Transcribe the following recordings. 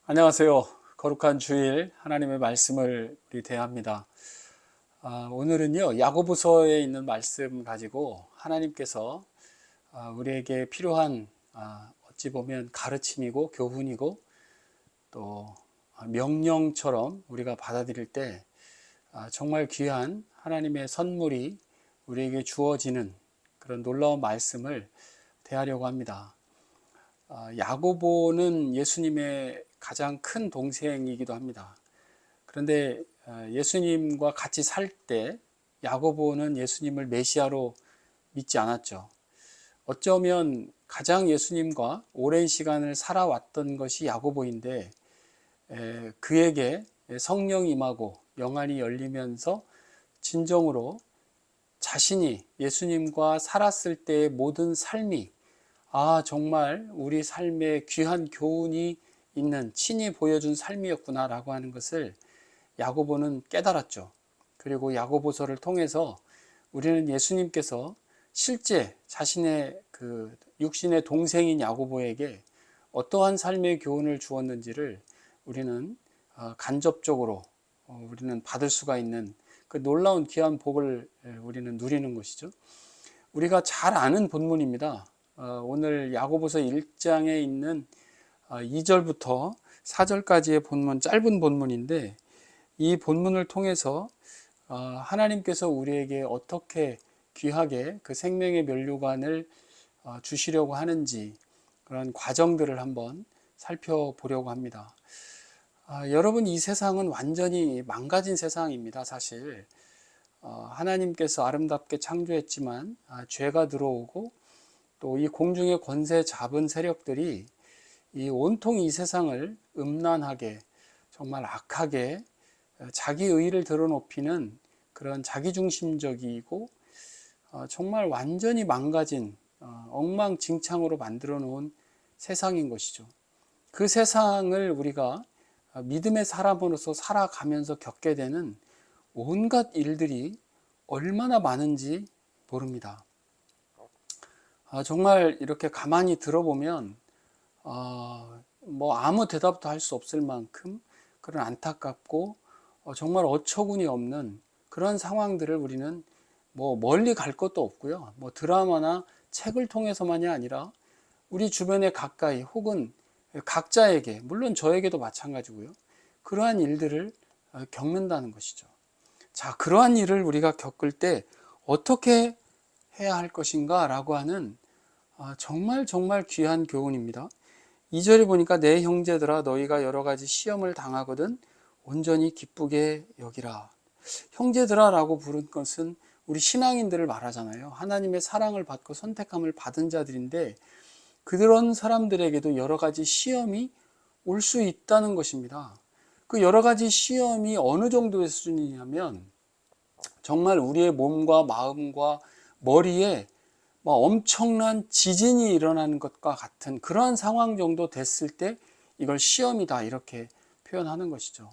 안녕하세요. 거룩한 주일 하나님의 말씀을 우리 대합니다. 오늘은요, 야고보서에 있는 말씀 가지고 하나님께서 우리에게 필요한 어찌 보면 가르침이고 교훈이고 또 명령처럼 우리가 받아들일 때 정말 귀한 하나님의 선물이 우리에게 주어지는 그런 놀라운 말씀을 대하려고 합니다. 야고보는 예수님의 가장 큰 동생이기도 합니다. 그런데 예수님과 같이 살 때 야고보는 예수님을 메시아로 믿지 않았죠. 어쩌면 가장 예수님과 오랜 시간을 살아왔던 것이 야고보인데 그에게 성령이 임하고 영안이 열리면서 진정으로 자신이 예수님과 살았을 때의 모든 삶이 정말 우리 삶에 귀한 교훈이 있는 친히 보여준 삶이었구나라고 하는 것을 야고보는 깨달았죠. 그리고 야고보서를 통해서 우리는 예수님께서 실제 자신의 그 육신의 동생인 야고보에게 어떠한 삶의 교훈을 주었는지를 우리는 간접적으로 우리는 받을 수가 있는 그 놀라운 귀한 복을 우리는 누리는 것이죠. 우리가 잘 아는 본문입니다. 오늘 야고보서 1장에 있는 2절부터 4절까지의 본문, 짧은 본문인데 이 본문을 통해서 하나님께서 우리에게 어떻게 귀하게 그 생명의 면류관을 주시려고 하는지 그런 과정들을 한번 살펴보려고 합니다. 여러분, 이 세상은 완전히 망가진 세상입니다. 사실 하나님께서 아름답게 창조했지만 죄가 들어오고 또 이 공중의 권세 잡은 세력들이 온통 이 세상을 음란하게 정말 악하게 자기 의의를 드러높이는 그런 자기중심적이고 정말 완전히 망가진 엉망진창으로 만들어 놓은 세상인 것이죠. 그 세상을 우리가 믿음의 사람으로서 살아가면서 겪게 되는 온갖 일들이 얼마나 많은지 모릅니다. 정말 이렇게 가만히 들어보면 뭐 아무 대답도 할 수 없을 만큼 그런 안타깝고 정말 어처구니 없는 그런 상황들을 우리는 뭐 멀리 갈 것도 없고요. 뭐 드라마나 책을 통해서만이 아니라 우리 주변에 가까이 혹은 각자에게, 물론 저에게도 마찬가지고요. 그러한 일들을 겪는다는 것이죠. 자, 그러한 일을 우리가 겪을 때 어떻게 해야 할 것인가 라고 하는 정말 귀한 교훈입니다. 2절에 보니까 내 형제들아 너희가 여러 가지 시험을 당하거든 온전히 기쁘게 여기라. 형제들아 라고 부른 것은 우리 신앙인들을 말하잖아요. 하나님의 사랑을 받고 선택함을 받은 자들인데 그런 사람들에게도 여러 가지 시험이 올 수 있다는 것입니다. 그 여러 가지 시험이 어느 정도의 수준이냐면 정말 우리의 몸과 마음과 머리에 엄청난 지진이 일어나는 것과 같은 그러한 상황 정도 됐을 때 이걸 시험이다 이렇게 표현하는 것이죠.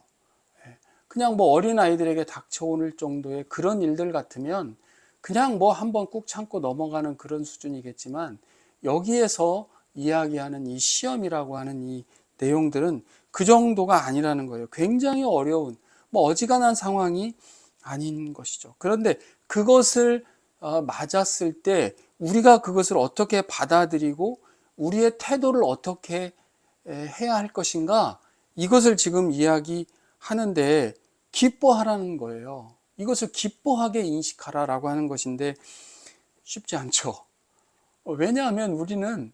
그냥 뭐 어린아이들에게 닥쳐오는 정도의 그런 일들 같으면 그냥 뭐 한번 꾹 참고 넘어가는 그런 수준이겠지만 여기에서 이야기하는 이 시험이라고 하는 이 내용들은 그 정도가 아니라는 거예요. 굉장히 어려운 어지간한 상황이 아닌 것이죠. 그런데 그것을 맞았을 때 우리가 그것을 어떻게 받아들이고 우리의 태도를 어떻게 해야 할 것인가, 이것을 지금 이야기하는데 기뻐하라는 거예요. 이것을 기뻐하게 인식하라라고 하는 것인데 쉽지 않죠. 왜냐하면 우리는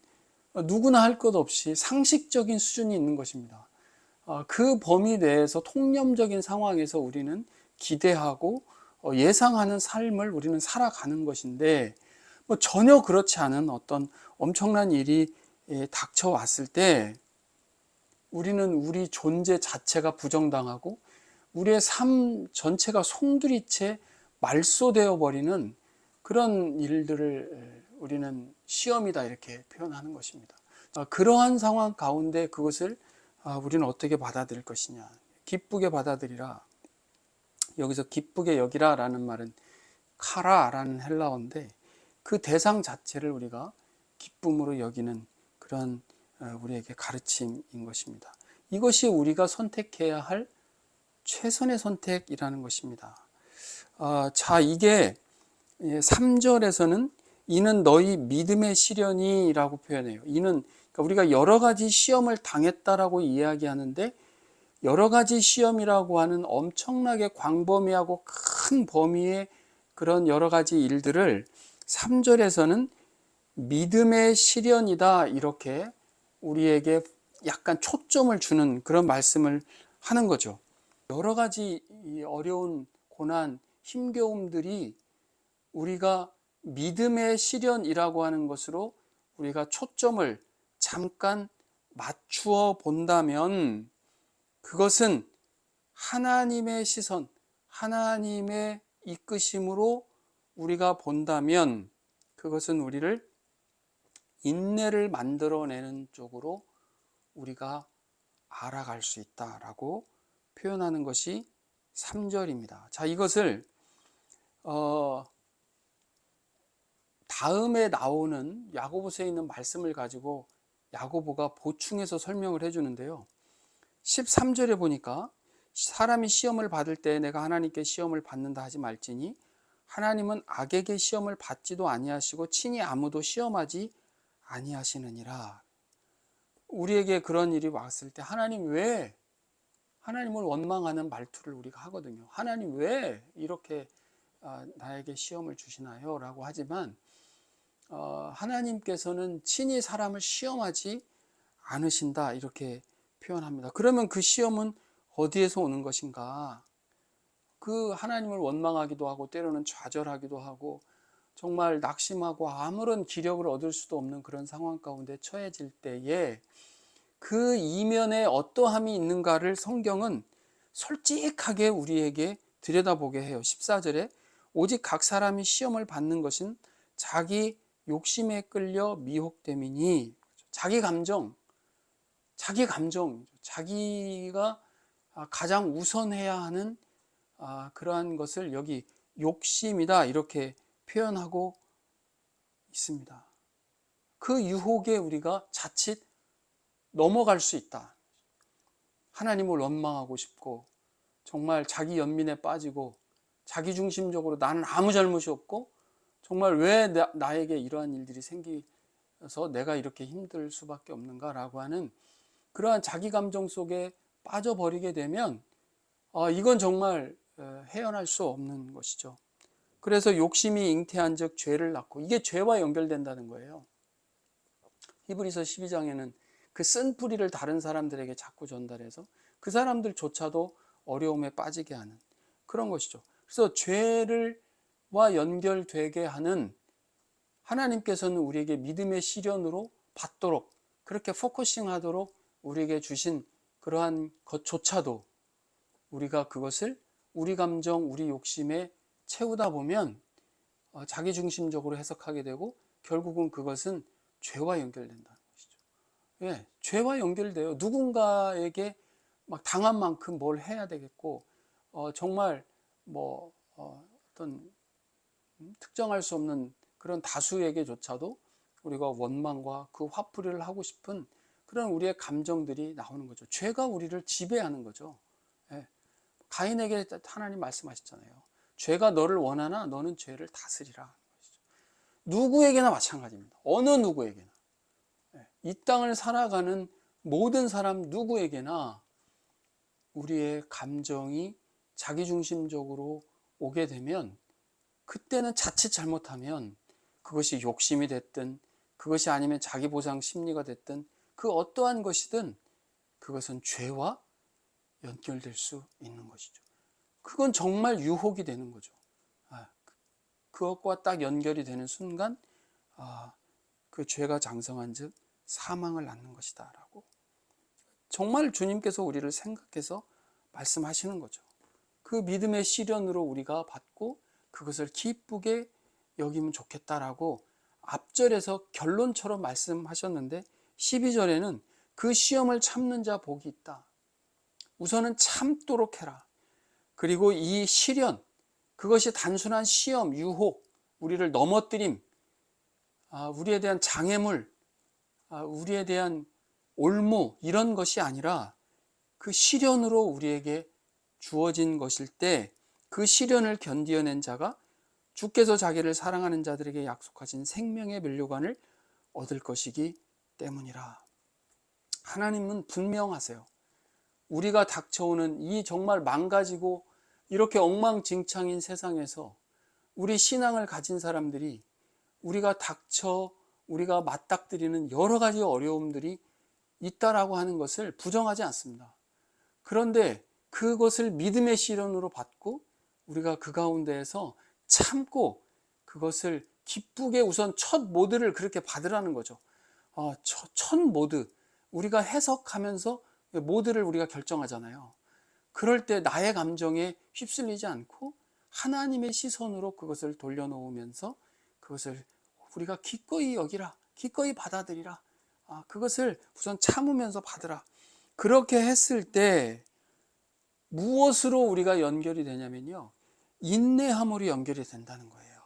누구나 할 것 없이 상식적인 수준이 있는 것입니다. 그 범위 내에서 통념적인 상황에서 우리는 기대하고 예상하는 삶을 우리는 살아가는 것인데 전혀 그렇지 않은 어떤 엄청난 일이 닥쳐왔을 때 우리는 우리 존재 자체가 부정당하고 우리의 삶 전체가 송두리째 말소되어 버리는 그런 일들을 우리는 시험이다 이렇게 표현하는 것입니다. 그러한 상황 가운데 그것을 우리는 어떻게 받아들일 것이냐. 기쁘게 받아들이라. 여기서 기쁘게 여기라 라는 말은 카라라는 헬라어인데 그 대상 자체를 우리가 기쁨으로 여기는 그런 우리에게 가르침인 것입니다. 이것이 우리가 선택해야 할 최선의 선택이라는 것입니다. 자, 이게 3절에서는 이는 너희 믿음의 시련이라고 표현해요. 이는 그러니까 우리가 여러 가지 시험을 당했다라고 이야기하는데, 여러 가지 시험이라고 하는 엄청나게 광범위하고 큰 범위의 그런 여러 가지 일들을 3절에서는 믿음의 시련이다, 이렇게 우리에게 약간 초점을 주는 그런 말씀을 하는 거죠. 여러 가지 어려운 고난, 힘겨움들이 우리가 믿음의 시련이라고 하는 것으로 우리가 초점을 잠깐 맞추어 본다면, 그것은 하나님의 시선, 하나님의 이끄심으로 우리가 본다면, 그것은 우리를 인내를 만들어내는 쪽으로 우리가 알아갈 수 있다라고 표현하는 것이 3절입니다. 자, 이것을 다음에 나오는 야고보서에 있는 말씀을 가지고 야고보가 보충해서 설명을 해주는데요. 13절에 보니까 사람이 시험을 받을 때 내가 하나님께 시험을 받는다 하지 말지니 하나님은 악에게 시험을 받지도 아니하시고 친히 아무도 시험하지 아니하시느니라. 우리에게 그런 일이 왔을 때 하나님을 원망하는 말투를 우리가 하거든요. 하나님 왜 이렇게 나에게 시험을 주시나요? 라고 하지만 하나님께서는 친히 사람을 시험하지 않으신다, 이렇게 표현합니다. 그러면 그 시험은 어디에서 오는 것인가? 그 하나님을 원망하기도 하고 때로는 좌절하기도 하고 정말 낙심하고 아무런 기력을 얻을 수도 없는 그런 상황 가운데 처해질 때에 그 이면에 어떠함이 있는가를 성경은 솔직하게 우리에게 들여다보게 해요. 14절에 오직 각 사람이 시험을 받는 것은 자기 욕심에 끌려 미혹됨이니, 자기 감정, 자기가 가장 우선해야 하는 그러한 것을 여기 욕심이다, 이렇게 표현하고 있습니다. 그 유혹에 우리가 자칫 넘어갈 수 있다. 하나님을 원망하고 싶고 정말 자기 연민에 빠지고 자기중심적으로 나는 아무 잘못이 없고 정말 왜 나에게 이러한 일들이 생겨서 내가 이렇게 힘들 수밖에 없는가라고 하는 그러한 자기 감정 속에 빠져버리게 되면 이건 정말 헤어날 수 없는 것이죠. 그래서 욕심이 잉태한 즉 죄를 낳고, 이게 죄와 연결된다는 거예요. 히브리서 12장에는 그 쓴 뿌리를 다른 사람들에게 자꾸 전달해서 그 사람들조차도 어려움에 빠지게 하는 그런 것이죠. 그래서 죄와 연결되게 하는, 하나님께서는 우리에게 믿음의 시련으로 받도록, 그렇게 포커싱 하도록 우리에게 주신 그러한 것조차도 우리가 그것을 우리 감정, 우리 욕심에 채우다 보면 자기중심적으로 해석하게 되고 결국은 그것은 죄와 연결된다는 것이죠. 예, 죄와 연결돼요. 누군가에게 막 당한 만큼 뭘 해야 되겠고 정말 어떤 특정할 수 없는 그런 다수에게조차도 우리가 원망과 그 화풀이를 하고 싶은 그런 우리의 감정들이 나오는 거죠. 죄가 우리를 지배하는 거죠. 예. 가인에게 하나님 말씀하셨잖아요. 죄가 너를 원하나 너는 죄를 다스리라. 누구에게나 마찬가지입니다. 어느 누구에게나. 이 땅을 살아가는 모든 사람 누구에게나 우리의 감정이 자기중심적으로 오게 되면, 그때는 자칫 잘못하면 그것이 욕심이 됐든 그것이 아니면 자기보상 심리가 됐든 그 어떠한 것이든 그것은 죄와 연결될 수 있는 것이죠. 그건 정말 유혹이 되는 거죠. 그것과 딱 연결이 되는 순간 그 죄가 장성한 즉 사망을 낳는 것이다 라고 정말 주님께서 우리를 생각해서 말씀하시는 거죠. 그 믿음의 시련으로 우리가 받고 그것을 기쁘게 여기면 좋겠다라고 앞절에서 결론처럼 말씀하셨는데 12절에는 그 시험을 참는 자 복이 있다. 우선은 참도록 해라. 그리고 이 시련, 그것이 단순한 시험, 유혹, 우리를 넘어뜨림, 우리에 대한 장애물, 우리에 대한 올무, 이런 것이 아니라 그 시련으로 우리에게 주어진 것일 때 그 시련을 견디어낸 자가 주께서 자기를 사랑하는 자들에게 약속하신 생명의 면류관을 얻을 것이기 때문이라. 하나님은 분명하세요. 우리가 닥쳐오는 이 정말 망가지고 이렇게 엉망진창인 세상에서 우리 신앙을 가진 사람들이 우리가 맞닥뜨리는 여러 가지 어려움들이 있다라고 하는 것을 부정하지 않습니다. 그런데 그것을 믿음의 시련으로 받고 우리가 그 가운데에서 참고 그것을 기쁘게 우선 첫 모드를 그렇게 받으라는 거죠. 첫 모드, 우리가 해석하면서 모드를 우리가 결정하잖아요. 그럴 때 나의 감정에 휩쓸리지 않고 하나님의 시선으로 그것을 돌려놓으면서 그것을 우리가 기꺼이 여기라, 기꺼이 받아들이라, 그것을 우선 참으면서 받으라. 그렇게 했을 때 무엇으로 우리가 연결이 되냐면요, 인내함으로 연결이 된다는 거예요.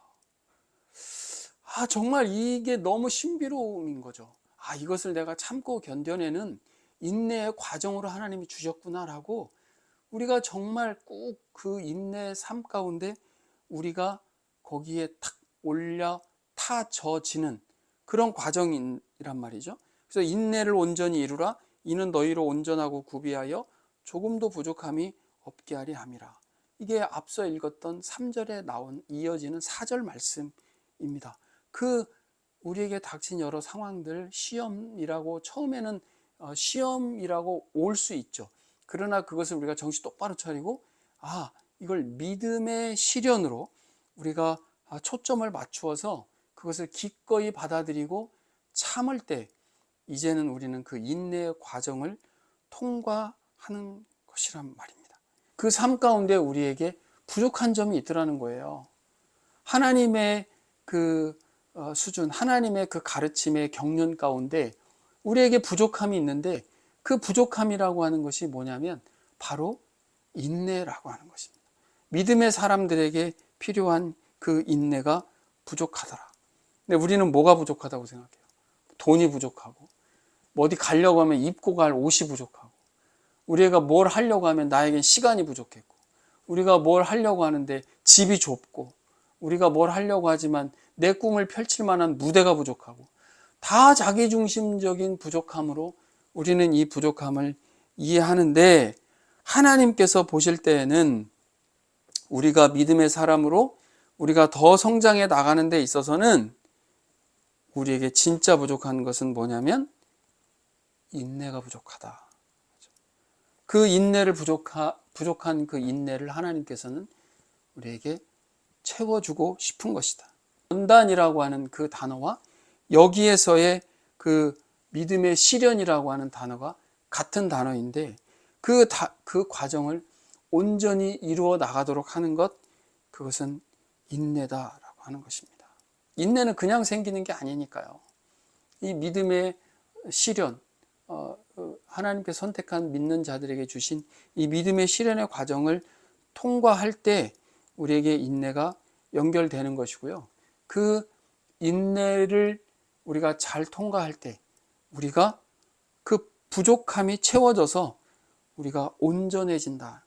정말 이게 너무 신비로움인 거죠. 이것을 내가 참고 견뎌내는 인내의 과정으로 하나님이 주셨구나라고, 우리가 정말 꼭 그 인내의 삶 가운데 우리가 거기에 탁 올려 타져지는 그런 과정이란 말이죠. 그래서 인내를 온전히 이루라. 이는 너희로 온전하고 구비하여 조금도 부족함이 없게 하리 함이라. 이게 앞서 읽었던 3절에 나온 이어지는 4절 말씀입니다. 우리에게 닥친 여러 상황들, 시험이라고 처음에는 시험이라고 올 수 있죠. 그러나 그것을 우리가 정신 똑바로 차리고 이걸 믿음의 시련으로 우리가 초점을 맞추어서 그것을 기꺼이 받아들이고 참을 때 이제는 우리는 그 인내의 과정을 통과하는 것이란 말입니다. 그 삶 가운데 우리에게 부족한 점이 있더라는 거예요. 하나님의 그 수준, 하나님의 그 가르침의 경륜 가운데 우리에게 부족함이 있는데, 그 부족함이라고 하는 것이 뭐냐면 바로 인내라고 하는 것입니다. 믿음의 사람들에게 필요한 그 인내가 부족하더라. 근데 우리는 뭐가 부족하다고 생각해요? 돈이 부족하고, 어디 가려고 하면 입고 갈 옷이 부족하고, 우리가 뭘 하려고 하면 나에겐 시간이 부족했고, 우리가 뭘 하려고 하는데 집이 좁고, 우리가 뭘 하려고 하지만 내 꿈을 펼칠 만한 무대가 부족하고, 다 자기중심적인 부족함으로 우리는 이 부족함을 이해하는데, 하나님께서 보실 때에는 우리가 믿음의 사람으로 우리가 더 성장해 나가는 데 있어서는 우리에게 진짜 부족한 것은 뭐냐면 인내가 부족하다. 그 인내를 부족한 그 인내를 하나님께서는 우리에게 채워주고 싶은 것이다. 연단이라고 하는 그 단어와 여기에서의 그 믿음의 시련이라고 하는 단어가 같은 단어인데, 그 과정을 온전히 이루어 나가도록 하는 것, 그것은 인내다라고 하는 것입니다. 인내는 그냥 생기는 게 아니니까요. 이 믿음의 시련, 하나님께 선택한 믿는 자들에게 주신 이 믿음의 시련의 과정을 통과할 때 우리에게 인내가 연결되는 것이고요. 그 인내를 우리가 잘 통과할 때 우리가 그 부족함이 채워져서 우리가 온전해진다.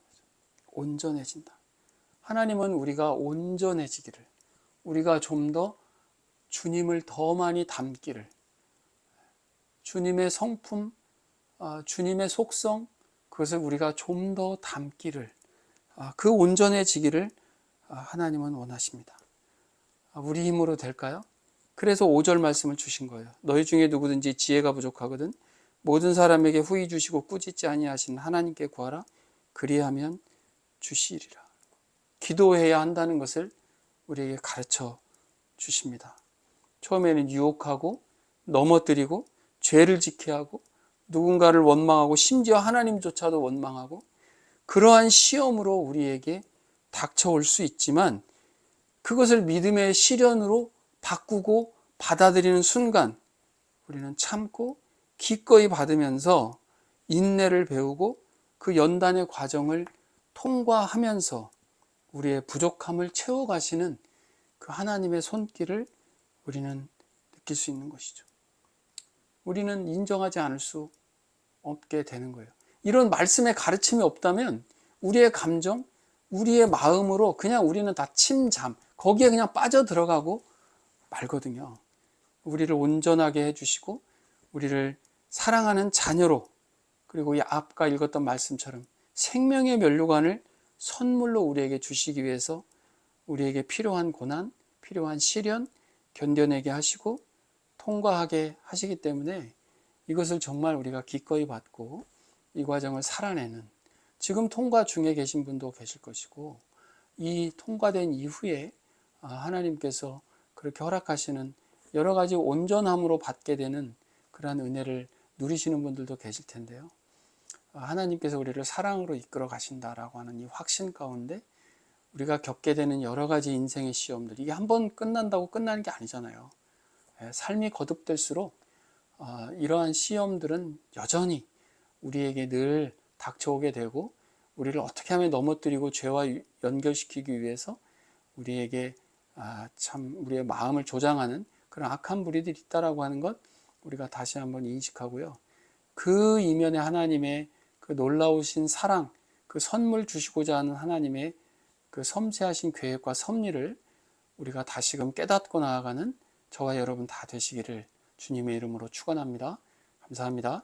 하나님은 우리가 온전해지기를, 우리가 좀 더 주님을 더 많이 닮기를, 주님의 성품, 주님의 속성, 그것을 우리가 좀 더 담기를, 그 온전해지기를 하나님은 원하십니다. 우리 힘으로 될까요? 그래서 5절 말씀을 주신 거예요. 너희 중에 누구든지 지혜가 부족하거든 모든 사람에게 후히 주시고 꾸짖지 아니하시는 하나님께 구하라. 그리하면 주시리라. 기도해야 한다는 것을 우리에게 가르쳐 주십니다. 처음에는 유혹하고 넘어뜨리고 죄를 짓게 하고 누군가를 원망하고 심지어 하나님조차도 원망하고, 그러한 시험으로 우리에게 닥쳐올 수 있지만 그것을 믿음의 시련으로 바꾸고 받아들이는 순간 우리는 참고 기꺼이 받으면서 인내를 배우고 그 연단의 과정을 통과하면서 우리의 부족함을 채워가시는 그 하나님의 손길을 우리는 느낄 수 있는 것이죠. 우리는 인정하지 않을 수 없게 되는 거예요. 이런 말씀의 가르침이 없다면 우리의 감정, 우리의 마음으로 그냥 우리는 다 침잠, 거기에 그냥 빠져 들어가고 말거든요. 우리를 온전하게 해주시고 우리를 사랑하는 자녀로, 그리고 이 아까 읽었던 말씀처럼 생명의 면류관을 선물로 우리에게 주시기 위해서 우리에게 필요한 고난, 필요한 시련 견뎌내게 하시고 통과하게 하시기 때문에 이것을 정말 우리가 기꺼이 받고 이 과정을 살아내는, 지금 통과 중에 계신 분도 계실 것이고 이 통과된 이후에 하나님께서 그렇게 허락하시는 여러 가지 온전함으로 받게 되는 그러한 은혜를 누리시는 분들도 계실 텐데요. 하나님께서 우리를 사랑으로 이끌어 가신다라고 하는 이 확신 가운데 우리가 겪게 되는 여러 가지 인생의 시험들, 이게 한번 끝난다고 끝나는 게 아니잖아요. 삶이 거듭될수록 이러한 시험들은 여전히 우리에게 늘 닥쳐오게 되고 우리를 어떻게 하면 넘어뜨리고 죄와 연결시키기 위해서 우리에게 참 우리의 마음을 조장하는 그런 악한 무리들이 있다라고 하는 것 우리가 다시 한번 인식하고요. 그 이면에 하나님의 그 놀라우신 사랑, 그 선물 주시고자 하는 하나님의 그 섬세하신 계획과 섭리를 우리가 다시금 깨닫고 나아가는 저와 여러분 다 되시기를 주님의 이름으로 축원합니다. 감사합니다.